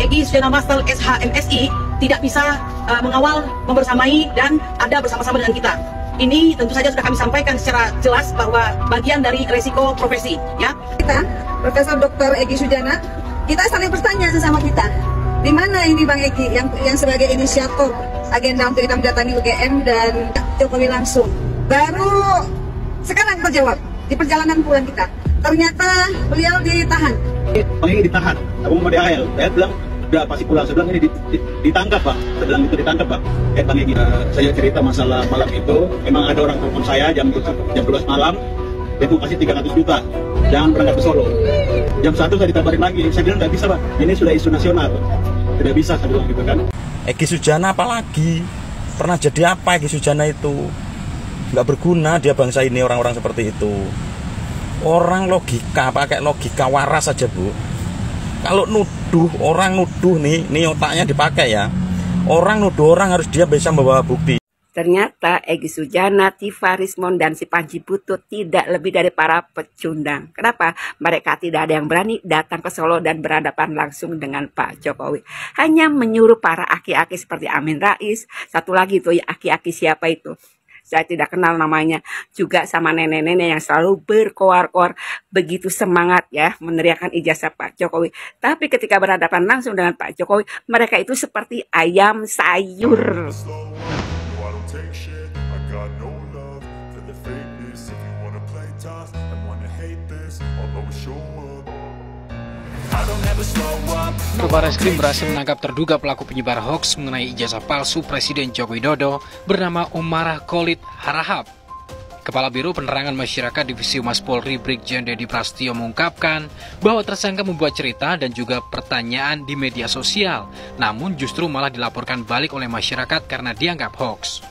Egy Sujana Masal SHMSI tidak bisa mengawal, membersamai, dan ada bersama-sama dengan kita. Ini tentu saja sudah kami sampaikan secara jelas bahwa bagian dari resiko profesi, ya. Kita, Profesor Dr. Egy Sujana, kita saling bertanya sesama kita. Di mana ini Bang Egy yang sebagai inisiator agenda untuk kita mendatangi UGM dan Jokowi langsung? Baru sekarang terjawab di perjalanan pulang kita. Ternyata beliau ditahan. Bang Egy ditahan. Aku mau di AL. Saya bilang udah pasti pulang. Saya bilang ini ditangkap Pak. Saya bilang itu ditangkap Pak. Bang Egy, saya cerita masalah malam itu. Memang ada orang telepon saya jam 12 malam. Dia mau kasih 300 juta. Jangan berangkat ke Solo. Jam 1 saya ditabarin lagi. Saya bilang nggak bisa Pak. Ini sudah isu nasional. Tidak bisa saya bilang gitu kan. Egy Sujana apalagi? Pernah jadi apa Egy Sujana itu? Nggak berguna dia bangsa ini, orang-orang seperti itu. Orang logika, pakai logika waras saja Bu. Kalau nuduh, orang nuduh nih otaknya dipakai ya. Orang nuduh orang harus dia bisa membawa bukti. Ternyata Egy Sujana, Tifa Rismond, dan si Panji Butut tidak lebih dari para pecundang. Kenapa? Mereka tidak ada yang berani datang ke Solo dan berhadapan langsung dengan Pak Jokowi. Hanya menyuruh para aki-aki seperti Amin Rais. Satu lagi tuh ya, aki-aki siapa itu? Saya tidak kenal namanya. Juga sama nenek-nenek yang selalu berkoar-koar begitu semangat ya meneriakan ijazah Pak Jokowi. Tapi ketika berhadapan langsung dengan Pak Jokowi, mereka itu seperti ayam sayur. Barreskrim berhasil menangkap terduga pelaku penyebar hoaks mengenai ijazah palsu Presiden Joko Widodo bernama Umarah Khalid Harahap. Kepala Biro Penerangan Masyarakat Divisi Humas Polri Brigjen Dedi Prastio mengungkapkan bahwa tersangka membuat cerita dan juga pertanyaan di media sosial, namun justru malah dilaporkan balik oleh masyarakat karena dianggap hoaks.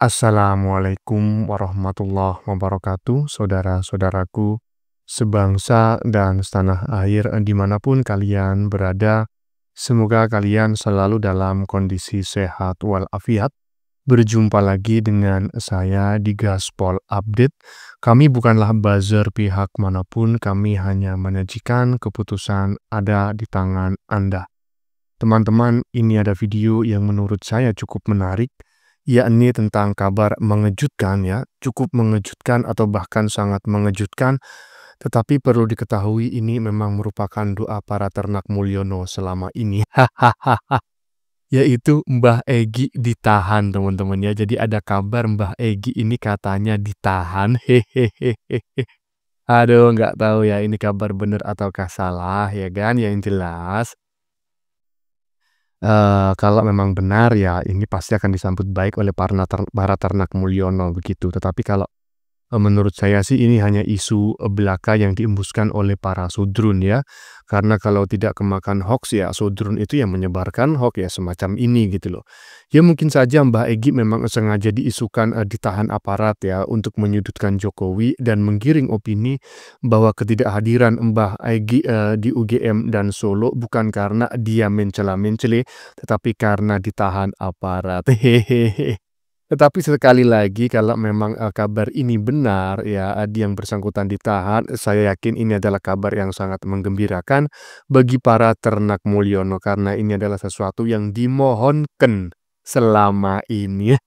Assalamualaikum warahmatullahi wabarakatuh, saudara-saudaraku sebangsa dan setanah air dimanapun kalian berada. Semoga kalian selalu dalam kondisi sehat walafiat. Berjumpa lagi dengan saya di Gaspol Update. Kami bukanlah buzzer pihak manapun, kami hanya menyajikan keputusan ada di tangan Anda. Teman-teman, ini ada video yang menurut saya cukup menarik, yakni tentang kabar mengejutkan ya, cukup mengejutkan atau bahkan sangat mengejutkan, tetapi perlu diketahui ini memang merupakan doa para ternak Mulyono selama ini. Yaitu Mbah Egy ditahan teman-teman ya. Jadi ada kabar Mbah Egy ini katanya ditahan. Aduh, nggak tahu ya ini kabar benar ataukah salah ya kan. Yang jelas kalau memang benar ya ini pasti akan disambut baik oleh para ternak Mulyono begitu. Tetapi kalau menurut saya sih ini hanya isu belaka yang diembuskan oleh para sudrun ya. Karena kalau tidak kemakan hoax ya sudrun itu yang menyebarkan hoax ya semacam ini gitu loh. Ya mungkin saja Mbah Egy memang sengaja diisukan ditahan aparat ya untuk menyudutkan Jokowi dan menggiring opini bahwa ketidakhadiran Mbah Egy di UGM dan Solo bukan karena dia mencela-mencele tetapi karena ditahan aparat. Hehehe. Tetapi sekali lagi kalau memang kabar ini benar ya yang bersangkutan ditahan, saya yakin ini adalah kabar yang sangat menggembirakan bagi para ternak Mulyono karena ini adalah sesuatu yang dimohonkan selama ini.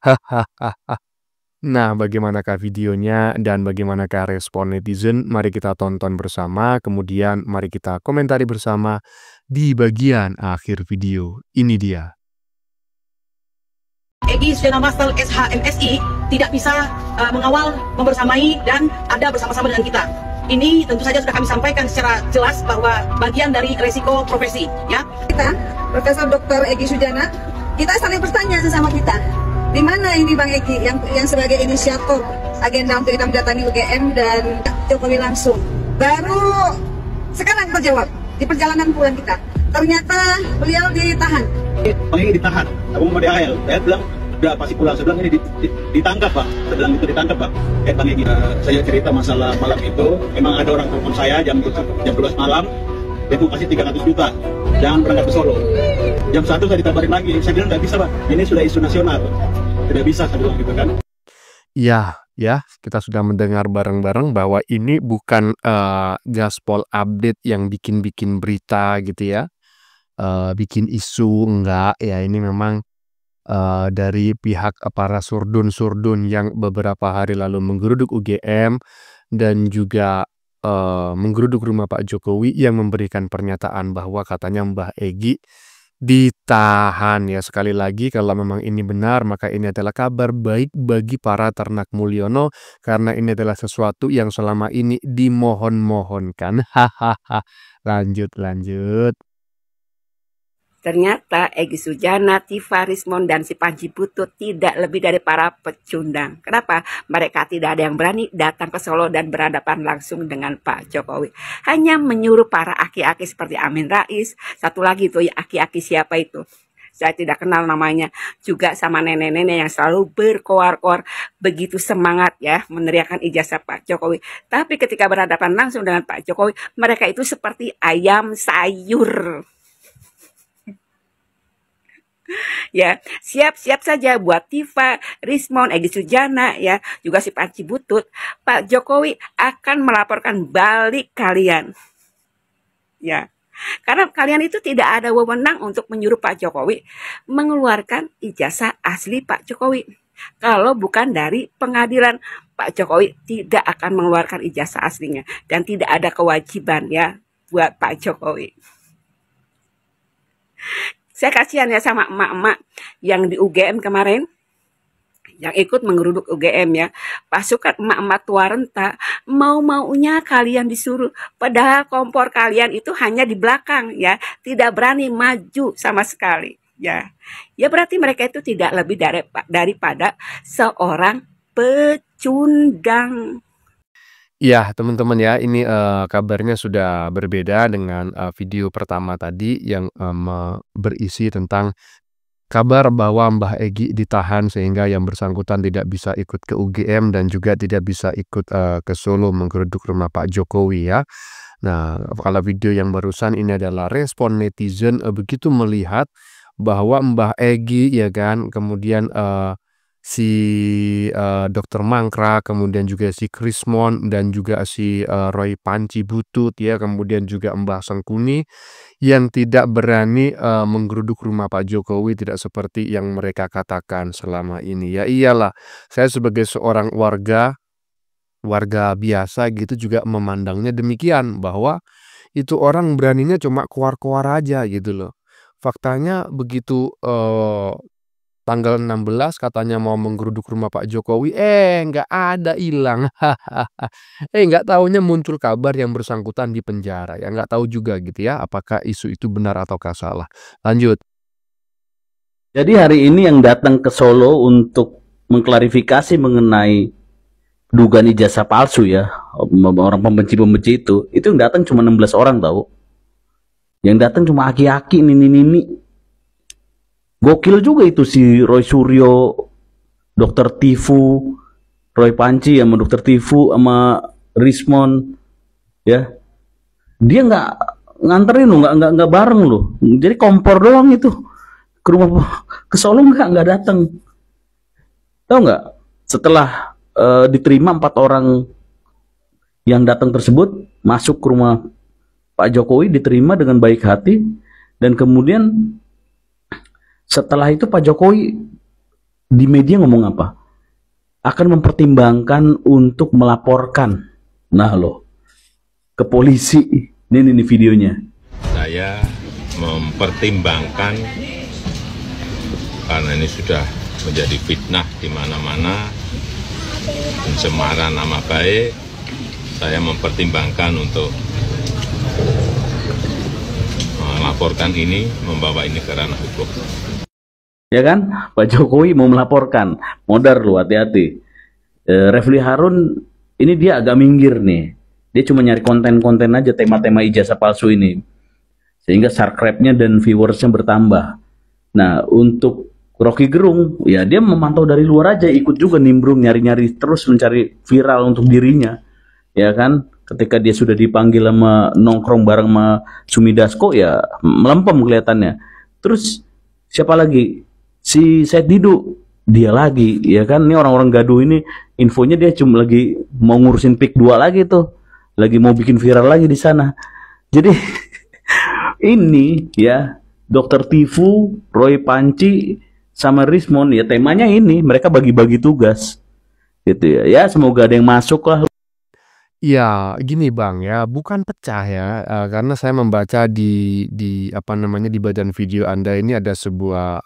Nah, bagaimanakah videonya dan bagaimanakah respon netizen? Mari kita tonton bersama, kemudian mari kita komentari bersama di bagian akhir video. Ini dia. Egy Sujana Masal SHMSI tidak bisa mengawal, membersamai, dan ada bersama-sama dengan kita. Ini tentu saja sudah kami sampaikan secara jelas bahwa bagian dari resiko profesi, ya. Kita, Profesor Dr. Egy Sujana, kita saling bertanya sesama kita. Di mana ini Bang Egy yang sebagai inisiator agenda untuk kita mendatangi UGM dan Jokowi langsung? Baru sekarang terjawab di perjalanan pulang kita. Ternyata beliau ditahan. Bang Egy ditahan. Aku mau di AL. Saya bilang udah pasti pulang. Saya bilang ini ditangkap Pak. Saya bilang itu ditangkap Pak. Bang Egy, saya cerita masalah malam itu. Memang ada orang telepon saya jam 12 malam. Dia mau kasih 300 juta. Jangan berangkat ke Solo. Jam 1 saya ditabarin lagi. Saya bilang nggak bisa Pak. Ini sudah isu nasional. Tidak bisa saya bilang gitu kan. Ya, Ya, kita sudah mendengar bareng-bareng bahwa ini bukan gaspol update yang bikin-bikin berita gitu ya, bikin isu, enggak ya. Ini memang dari pihak para surdun-surdun yang beberapa hari lalu menggeruduk UGM dan juga menggeruduk rumah Pak Jokowi yang memberikan pernyataan bahwa katanya Mbah Egy ditahan ya. Sekali lagi, kalau memang ini benar, maka ini adalah kabar baik bagi para ternak Mulyono karena ini adalah sesuatu yang selama ini dimohon-mohonkan. Hahaha. Lanjut. Ternyata Egy Sujana, Tifa Rismon, dan si Panji Butut tidak lebih dari para pecundang. Kenapa? Mereka tidak ada yang berani datang ke Solo dan berhadapan langsung dengan Pak Jokowi. Hanya menyuruh para aki-aki seperti Amin Rais. Satu lagi tuh ya, aki-aki siapa itu? Saya tidak kenal namanya. Juga sama nenek-nenek yang selalu berkoar-koar begitu semangat ya meneriakan ijazah Pak Jokowi. Tapi ketika berhadapan langsung dengan Pak Jokowi, mereka itu seperti ayam sayur. Ya, siap-siap saja buat Tifa, Rismon, Egy Sujana ya, juga si Panji Butut. Pak Jokowi akan melaporkan balik kalian. Ya. Karena kalian itu tidak ada wewenang untuk menyuruh Pak Jokowi mengeluarkan ijazah asli Pak Jokowi. Kalau bukan dari pengadilan, Pak Jokowi tidak akan mengeluarkan ijazah aslinya dan tidak ada kewajiban ya buat Pak Jokowi. Saya kasihan ya sama emak-emak yang di UGM kemarin, yang ikut menggeruduk UGM ya. Pasukan emak-emak tua renta, mau-maunya kalian disuruh. Padahal kompor kalian itu hanya di belakang ya, tidak berani maju sama sekali ya. Ya berarti mereka itu tidak lebih daripada seorang pecundang. Iya, teman-teman ya, ini kabarnya sudah berbeda dengan video pertama tadi yang berisi tentang kabar bahwa Mbah Egy ditahan sehingga yang bersangkutan tidak bisa ikut ke UGM dan juga tidak bisa ikut ke Solo menggeruduk rumah Pak Jokowi ya. Nah, kalau video yang barusan ini adalah respon netizen begitu melihat bahwa Mbah Egy ya kan, kemudian si Dr. Mangkrak, kemudian juga si Krismon dan juga si Roy Panji Butut ya, kemudian juga Mbah Sengkuni yang tidak berani menggeruduk rumah Pak Jokowi, tidak seperti yang mereka katakan selama ini. Ya iyalah, saya sebagai seorang warga biasa gitu juga memandangnya demikian, bahwa itu orang beraninya cuma keluar-keluar aja gitu loh. Faktanya begitu tanggal 16 katanya mau menggeruduk rumah Pak Jokowi, nggak ada, hilang. Nggak taunya muncul kabar yang bersangkutan di penjara. Ya nggak tahu juga gitu ya, apakah isu itu benar ataukah salah. Lanjut. Jadi hari ini yang datang ke Solo untuk mengklarifikasi mengenai dugaan ijazah palsu ya, orang pembenci-pembenci itu yang datang cuma 16 orang tahu. Yang datang cuma aki-aki, nini-nini. Gokil juga itu si Roy Suryo, Dr. Tifu, Roy Panji sama Dr. Tifu sama Rismon, ya. Dia nggak nganterin lo, nggak bareng lo. Jadi kompor doang itu ke rumah, ke Solo nggak datang. Tahu nggak? Setelah diterima 4 orang yang datang tersebut masuk ke rumah Pak Jokowi, diterima dengan baik hati, dan kemudian setelah itu Pak Jokowi di media ngomong apa? Akan mempertimbangkan untuk melaporkan, nah loh, ke polisi. Ini videonya. Saya mempertimbangkan karena ini sudah menjadi fitnah di mana-mana, pencemaran nama baik. Saya mempertimbangkan untuk melaporkan ini, membawa ini ke ranah hukum. Ya kan, Pak Jokowi mau melaporkan, modar lu, hati-hati. Refli Harun ini dia agak minggir nih, dia cuma nyari konten-konten aja tema-tema ijazah palsu ini, sehingga subscribe-nya dan viewersnya bertambah. Nah untuk Rocky Gerung, ya dia memantau dari luar aja, ikut juga nimbrung, nyari-nyari terus mencari viral untuk dirinya, ya kan. Ketika dia sudah dipanggil sama nongkrong bareng sama Sumi Dasko, ya melempem kelihatannya. Terus siapa lagi? Si Said Didu, dia lagi, ya kan? Ini orang-orang gaduh ini infonya dia cuma lagi mau ngurusin PIK 2 lagi tuh, lagi mau bikin viral lagi di sana. Jadi ini ya Dokter Tifu, Roy Panci sama Rismond ya temanya ini mereka bagi-bagi tugas gitu ya. Ya semoga ada yang masuk lah. Ya, gini Bang ya, bukan pecah ya, karena saya membaca di apa namanya, di badan video Anda ini ada sebuah,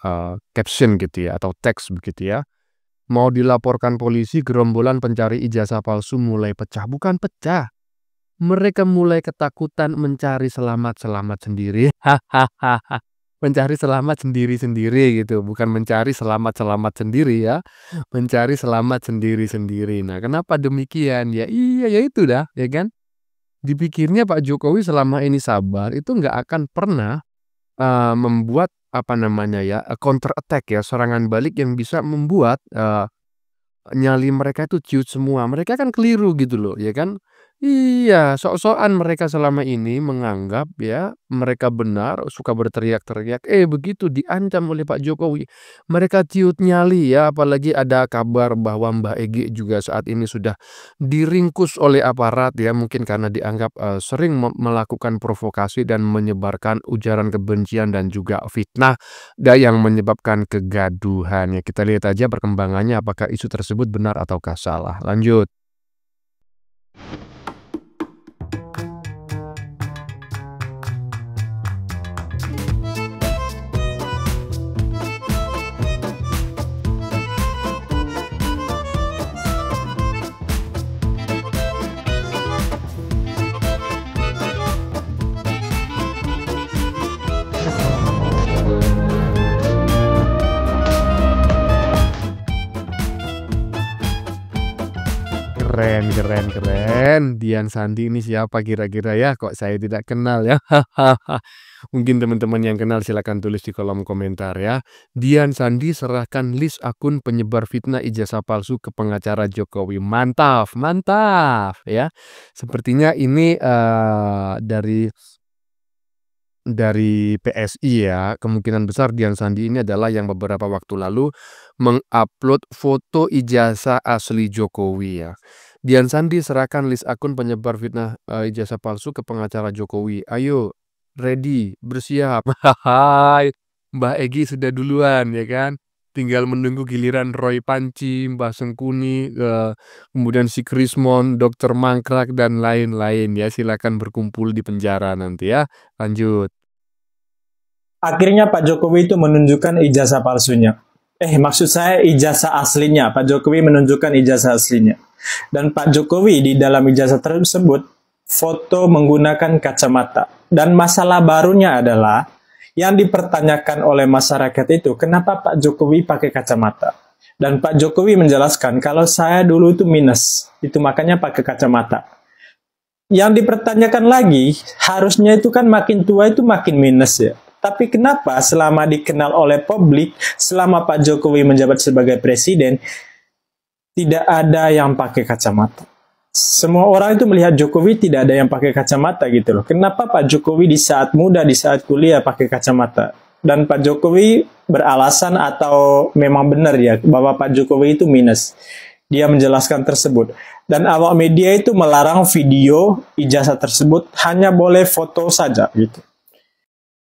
caption gitu ya, atau teks begitu ya. Mau dilaporkan polisi, gerombolan pencari ijazah palsu mulai pecah. Bukan pecah, mereka mulai ketakutan mencari selamat-selamat sendiri. Hahaha. Mencari selamat sendiri-sendiri gitu, bukan mencari selamat-selamat sendiri ya, mencari selamat sendiri-sendiri. Nah, kenapa demikian? Ya iya, ya itu dah, ya kan? Dipikirnya Pak Jokowi selama ini sabar, itu nggak akan pernah, membuat apa namanya ya, counter attack ya, serangan balik yang bisa membuat, nyali mereka itu ciut semua. Mereka kan keliru gitu loh, ya kan? Iya, sok-sokan mereka selama ini menganggap ya, mereka benar, suka berteriak-teriak. Begitu diancam oleh Pak Jokowi, mereka ciut nyali ya, apalagi ada kabar bahwa Mbak Egy juga saat ini sudah diringkus oleh aparat ya, mungkin karena dianggap sering melakukan provokasi dan menyebarkan ujaran kebencian dan juga fitnah yang menyebabkan kegaduhan. Ya, kita lihat aja perkembangannya apakah isu tersebut benar ataukah salah. Lanjut. Keren. Dian Sandi ini siapa kira-kira ya? Kok saya tidak kenal ya? Mungkin teman-teman yang kenal silakan tulis di kolom komentar ya. Dian Sandi serahkan list akun penyebar fitnah ijazah palsu ke pengacara Jokowi. Mantap ya. Sepertinya ini dari PSI ya, kemungkinan besar Dian Sandi ini adalah yang beberapa waktu lalu mengupload foto ijazah asli Jokowi ya. Dian Sandi serahkan list akun penyebar fitnah ijazah palsu ke pengacara Jokowi. Ayo, ready, bersiap. Hai, Mbak Egy sudah duluan ya kan. Tinggal menunggu giliran Roy Panci, Mbak Sengkuni, kemudian si Krismon, Dokter Mangkrak dan lain-lain ya. Silakan berkumpul di penjara nanti ya. Lanjut. Akhirnya Pak Jokowi itu menunjukkan ijazah palsunya. Maksud saya ijazah aslinya. Pak Jokowi menunjukkan ijazah aslinya. Dan Pak Jokowi di dalam ijazah tersebut foto menggunakan kacamata. Dan masalah barunya adalah yang dipertanyakan oleh masyarakat itu kenapa Pak Jokowi pakai kacamata. Dan Pak Jokowi menjelaskan kalau saya dulu itu minus, itu makanya pakai kacamata. Yang dipertanyakan lagi, harusnya itu kan makin tua itu makin minus ya. Tapi kenapa selama dikenal oleh publik, selama Pak Jokowi menjabat sebagai presiden, tidak ada yang pakai kacamata. Semua orang itu melihat Jokowi tidak ada yang pakai kacamata gitu loh. Kenapa Pak Jokowi di saat muda, di saat kuliah pakai kacamata? Dan Pak Jokowi beralasan atau memang benar ya bahwa Pak Jokowi itu minus. Dia menjelaskan tersebut. Dan awak media itu melarang video ijazah tersebut, hanya boleh foto saja gitu.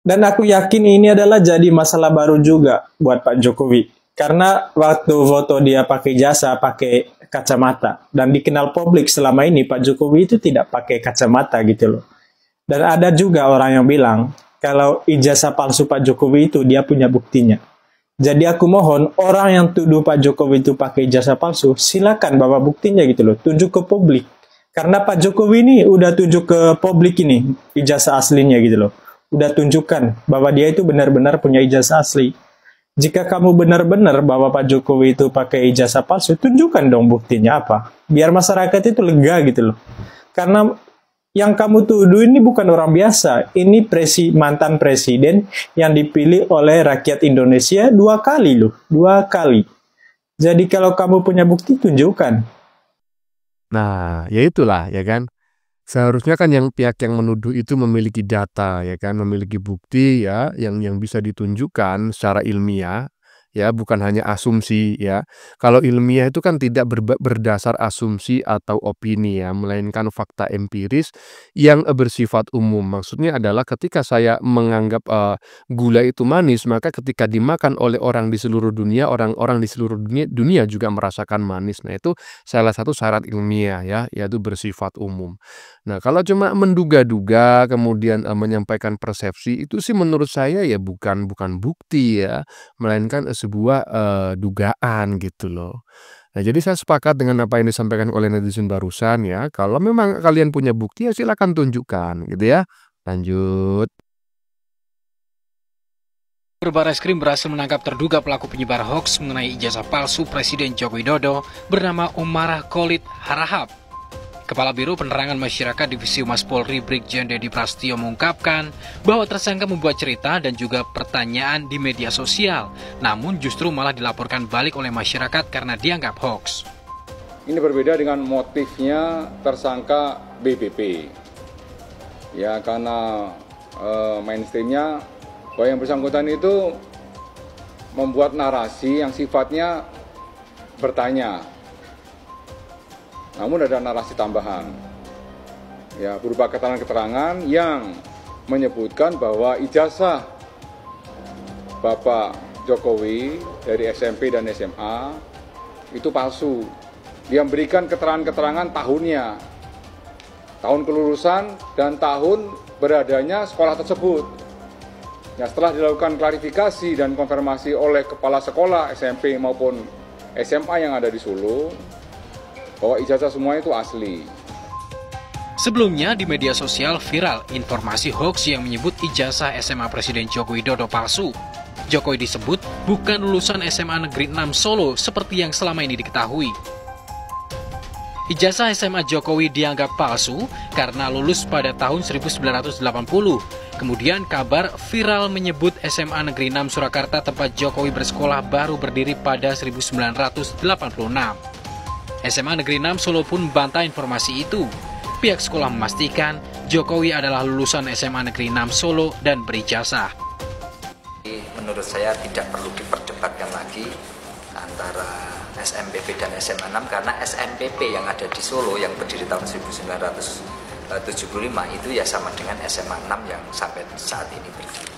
Dan aku yakin ini adalah jadi masalah baru juga buat Pak Jokowi. Karena waktu foto dia pakai jasa, pakai kacamata. Dan dikenal publik selama ini Pak Jokowi itu tidak pakai kacamata gitu loh. Dan ada juga orang yang bilang, kalau ijazah palsu Pak Jokowi itu dia punya buktinya. Jadi aku mohon, orang yang tuduh Pak Jokowi itu pakai ijazah palsu, silakan bawa buktinya gitu loh, tunjuk ke publik. Karena Pak Jokowi ini udah tunjuk ke publik ini, ijazah aslinya gitu loh. Udah tunjukkan bahwa dia itu benar-benar punya ijazah asli. Jika kamu benar-benar bahwa Pak Jokowi itu pakai ijazah palsu, tunjukkan dong buktinya apa. Biar masyarakat itu lega gitu loh. Karena yang kamu tuduh ini bukan orang biasa. Ini mantan presiden yang dipilih oleh rakyat Indonesia 2 kali loh. 2 kali. Jadi kalau kamu punya bukti, tunjukkan. Nah, ya itulah ya kan. Seharusnya kan pihak yang menuduh itu memiliki data ya kan, memiliki bukti ya yang bisa ditunjukkan secara ilmiah ya, bukan hanya asumsi ya. Kalau ilmiah itu kan tidak berdasar asumsi atau opini ya, melainkan fakta empiris yang bersifat umum. Maksudnya adalah ketika saya menganggap gula itu manis, maka ketika dimakan oleh orang di seluruh dunia, orang-orang di seluruh dunia juga merasakan manis. Nah, itu salah satu syarat ilmiah ya, yaitu bersifat umum. Nah, kalau cuma menduga-duga kemudian menyampaikan persepsi, itu sih menurut saya ya bukan bukti ya, melainkan sebuah dugaan gitu loh. Nah, jadi saya sepakat dengan apa yang disampaikan oleh netizen barusan ya. Kalau memang kalian punya bukti ya silakan tunjukkan gitu ya. Lanjut. Barreskrim berhasil menangkap terduga pelaku penyebar hoaks mengenai ijazah palsu Presiden Joko Widodo bernama Umarah Khalid Harahap. Kepala Biro Penerangan Masyarakat Divisi Humas Polri Brigjen Dedi Prastio mengungkapkan bahwa tersangka membuat cerita dan juga pertanyaan di media sosial, namun justru malah dilaporkan balik oleh masyarakat karena dianggap hoaks. Ini berbeda dengan motifnya tersangka BBP. Ya, karena mainstreamnya bahwa yang bersangkutan itu membuat narasi yang sifatnya bertanya. Namun ada narasi tambahan, ya, berupa keterangan-keterangan yang menyebutkan bahwa ijazah Bapak Jokowi dari SMP dan SMA itu palsu. Dia memberikan keterangan-keterangan tahunnya, tahun kelulusan dan tahun beradanya sekolah tersebut. Ya, setelah dilakukan klarifikasi dan konfirmasi oleh kepala sekolah SMP maupun SMA yang ada di Solo, bahwa ijazah semua itu asli. Sebelumnya di media sosial viral informasi hoaks yang menyebut ijazah SMA Presiden Joko Widodo palsu. Jokowi disebut bukan lulusan SMA Negeri 6 Solo seperti yang selama ini diketahui. Ijazah SMA Jokowi dianggap palsu karena lulus pada tahun 1980. Kemudian kabar viral menyebut SMA Negeri 6 Surakarta tempat Jokowi bersekolah baru berdiri pada 1986. SMA Negeri 6 Solo pun membantah informasi itu. Pihak sekolah memastikan Jokowi adalah lulusan SMA Negeri 6 Solo dan berijazah. Menurut saya tidak perlu diperdebatkan lagi antara SMPP dan SMA 6 karena SMPP yang ada di Solo yang berdiri tahun 1975 itu ya sama dengan SMA 6 yang sampai saat ini berdiri.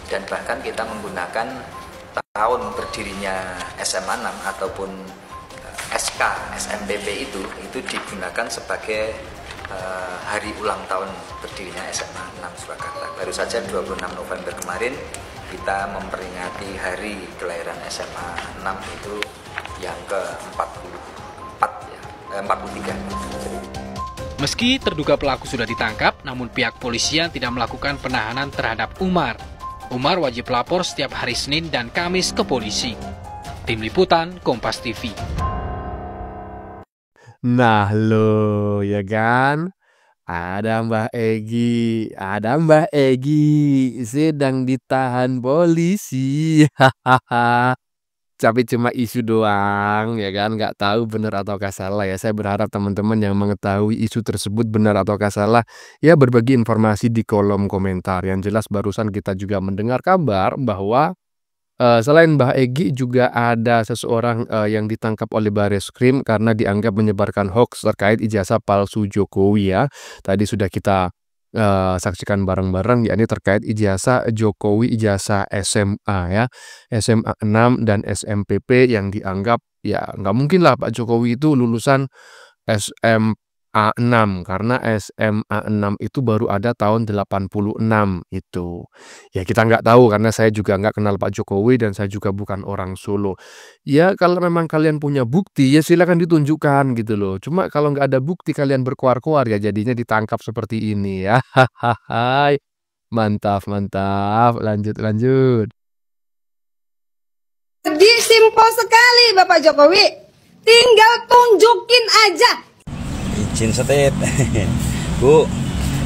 Dan bahkan kita menggunakan tahun berdirinya SMA 6 ataupun SK SMPP itu digunakan sebagai hari ulang tahun berdirinya SMA 6 Surakarta. Baru saja 26 November kemarin kita memperingati hari kelahiran SMA 6 itu yang ke-43. Meski terduga pelaku sudah ditangkap, namun pihak polisian tidak melakukan penahanan terhadap Umar. Umar wajib lapor setiap hari Senin dan Kamis ke polisi. Tim Liputan Kompas TV. Nah lo ya kan, ada Mbah Egy sedang ditahan polisi. Tapi cuma isu doang ya kan, nggak tahu benar ataukah salah ya. Saya berharap teman-teman yang mengetahui isu tersebut benar ataukah salah ya berbagi informasi di kolom komentar. Yang jelas barusan kita juga mendengar kabar bahwa selain Mbah Egy juga ada seseorang yang ditangkap oleh Barreskrim karena dianggap menyebarkan hoaks terkait ijazah palsu Jokowi ya. Tadi sudah kita saksikan bareng-bareng, yakni terkait ijazah Jokowi, ijazah SMA ya, SMA 6 dan SMPP yang dianggap ya nggak mungkin lah Pak Jokowi itu lulusan SMA 6 karena SMA 6 itu baru ada tahun 86 itu. Ya kita nggak tahu karena saya juga nggak kenal Pak Jokowi dan saya juga bukan orang Solo. Ya kalau memang kalian punya bukti ya silakan ditunjukkan gitu loh. Cuma kalau nggak ada bukti kalian berkuar-kuar ya jadinya ditangkap seperti ini ya. Hahaha. Mantap. Lanjut. Jadi simpel sekali Bapak Jokowi. Tinggal tunjukin aja. Izin setit. Bu,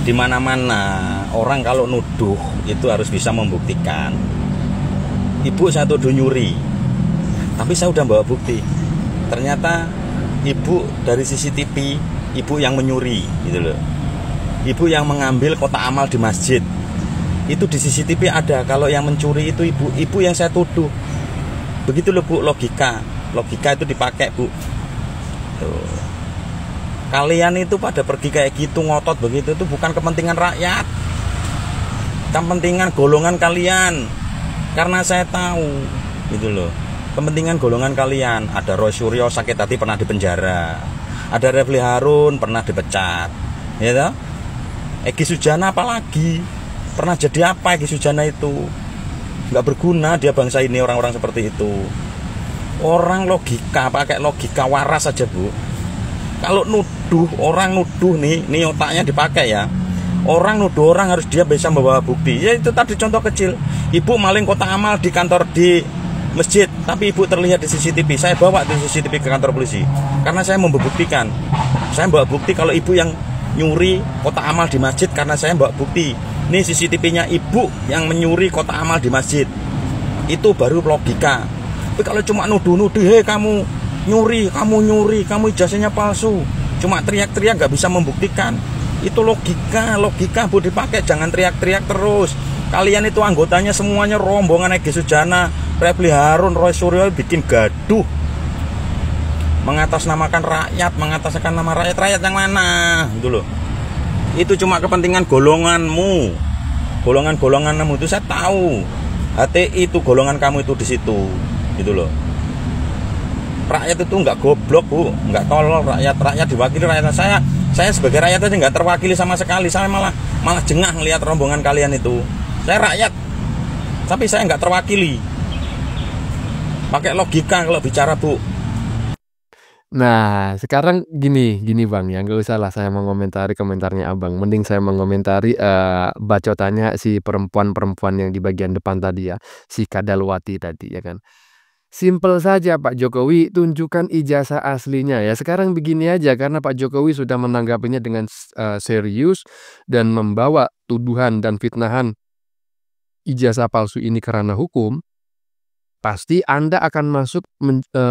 di mana-mana orang kalau nuduh itu harus bisa membuktikan. Ibu saya tuduh nyuri, tapi saya udah bawa bukti. Ternyata ibu dari CCTV, ibu yang menyuri gitu loh. Ibu yang mengambil kotak amal di masjid, itu di CCTV ada. Kalau yang mencuri itu ibu yang saya tuduh. Begitu loh Bu, logika itu dipakai Bu. Tuh. Kalian itu pada pergi kayak gitu, ngotot begitu, itu bukan kepentingan rakyat, kepentingan golongan kalian. Karena saya tahu gitu loh, kepentingan golongan kalian. Ada Roy Suryo sakit hati pernah dipenjara, ada Refli Harun pernah dipecat, ya toh? Egy Sujana apalagi, pernah jadi apa Egy Sujana itu? Nggak berguna dia bangsa ini, orang-orang seperti itu. Orang logika, pakai logika waras saja Bu. Kalau nuduh, orang nuduh nih otaknya dipakai ya. Orang nuduh orang harus dia bisa membawa bukti. Ya itu tadi contoh kecil. Ibu maling kotak amal di kantor di masjid, tapi ibu terlihat di CCTV. Saya bawa di CCTV ke kantor polisi karena saya membuktikan. Saya bawa bukti kalau ibu yang nyuri kotak amal di masjid, karena saya bawa bukti. Ini CCTV-nya ibu yang menyuri kotak amal di masjid. Itu baru logika. Tapi kalau cuma nuduh-nuduh, hei kamu nyuri, kamu ijazahnya palsu, cuma teriak-teriak nggak bisa membuktikan. Itu logika Bu dipakai, jangan teriak-teriak terus. Kalian itu anggotanya semuanya rombongan Egy Sujana, Refli Harun, Roy Suryo bikin gaduh, mengatasnamakan rakyat, mengatasnamakan nama rakyat yang mana gitu loh. Itu cuma kepentingan golonganmu, golonganmu itu saya tahu. HTI itu golongan kamu itu di situ gitu loh. Rakyat itu nggak goblok Bu, nggak tolol. Rakyat diwakili rakyat. Saya sebagai rakyat aja nggak terwakili sama sekali. Saya malah jengah ngelihat rombongan kalian itu. Saya rakyat, tapi saya nggak terwakili. Pakai logika kalau bicara Bu. Nah, sekarang gini Bang, ya nggak usah lah saya mengomentari komentarnya Abang. Mending saya mengomentari bacotannya si perempuan yang di bagian depan tadi ya, si Kadalwati tadi ya kan. Simpel saja Pak Jokowi, tunjukkan ijazah aslinya ya. Sekarang begini aja, karena Pak Jokowi sudah menanggapinya dengan serius dan membawa tuduhan dan fitnahan ijazah palsu ini karena hukum, pasti Anda akan masuk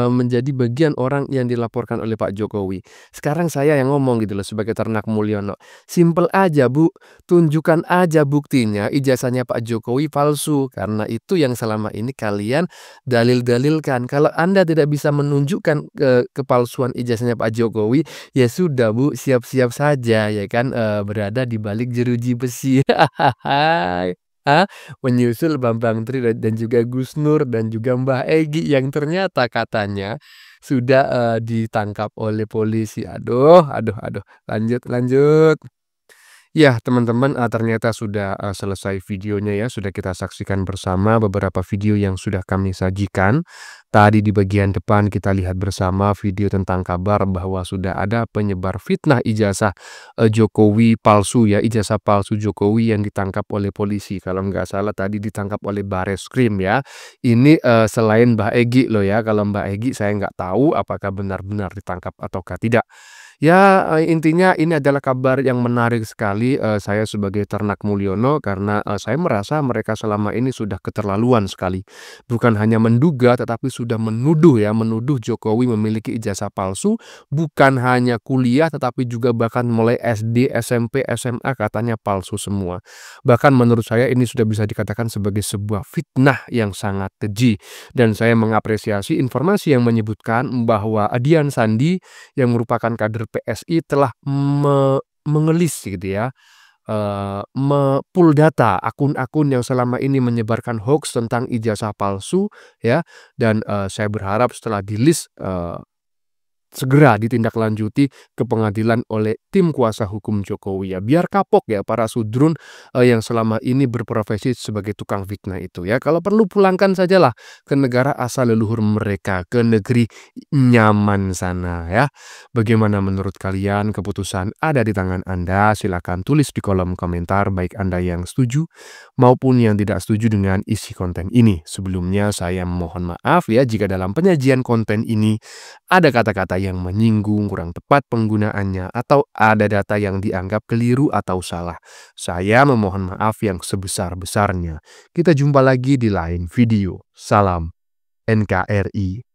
menjadi bagian orang yang dilaporkan oleh Pak Jokowi. Sekarang saya yang ngomong gitu loh sebagai Ternak Mulyono. Simpel aja Bu, tunjukkan aja buktinya ijazahnya Pak Jokowi palsu. Karena itu yang selama ini kalian dalil-dalilkan. Kalau Anda tidak bisa menunjukkan kepalsuan ijazahnya Pak Jokowi, ya sudah Bu, siap-siap saja ya kan, berada di balik jeruji besi. Menyusul Bambang Tri dan juga Gus Nur dan juga Mbah Egy yang ternyata katanya sudah ditangkap oleh polisi. Aduh. Lanjut. Ya teman-teman, ternyata sudah selesai videonya ya, sudah kita saksikan bersama beberapa video yang sudah kami sajikan. Tadi di bagian depan kita lihat bersama video tentang kabar bahwa sudah ada penyebar fitnah ijazah Jokowi palsu ya, ijazah palsu Jokowi yang ditangkap oleh polisi. Kalau nggak salah tadi ditangkap oleh Bareskrim ya. Ini selain Mbah Egy loh ya, kalau Mbah Egy saya nggak tahu apakah benar-benar ditangkap ataukah tidak. Ya, intinya ini adalah kabar yang menarik sekali, saya sebagai Ternak Mulyono, karena saya merasa mereka selama ini sudah keterlaluan sekali. Bukan hanya menduga tetapi sudah menuduh Jokowi memiliki ijazah palsu, bukan hanya kuliah tetapi juga bahkan mulai SD, SMP, SMA katanya palsu semua. Bahkan menurut saya ini sudah bisa dikatakan sebagai sebuah fitnah yang sangat keji. Dan saya mengapresiasi informasi yang menyebutkan bahwa Adian Sandi yang merupakan kader PSI telah mengelis gitu ya, pull data akun-akun yang selama ini menyebarkan hoax tentang ijazah palsu ya, dan saya berharap setelah di list segera ditindaklanjuti ke pengadilan oleh tim kuasa hukum Jokowi ya, biar kapok ya para sudrun yang selama ini berprofesi sebagai tukang fitnah itu ya. Kalau perlu pulangkan sajalah ke negara asal leluhur mereka, ke negeri nyaman sana ya. Bagaimana menurut kalian? Keputusan ada di tangan Anda. Silakan tulis di kolom komentar baik Anda yang setuju maupun yang tidak setuju dengan isi konten ini. Sebelumnya saya mohon maaf ya jika dalam penyajian konten ini ada kata-kata yang menyinggung, kurang tepat penggunaannya, atau ada data yang dianggap keliru atau salah. Saya memohon maaf yang sebesar-besarnya. Kita jumpa lagi di lain video. Salam NKRI.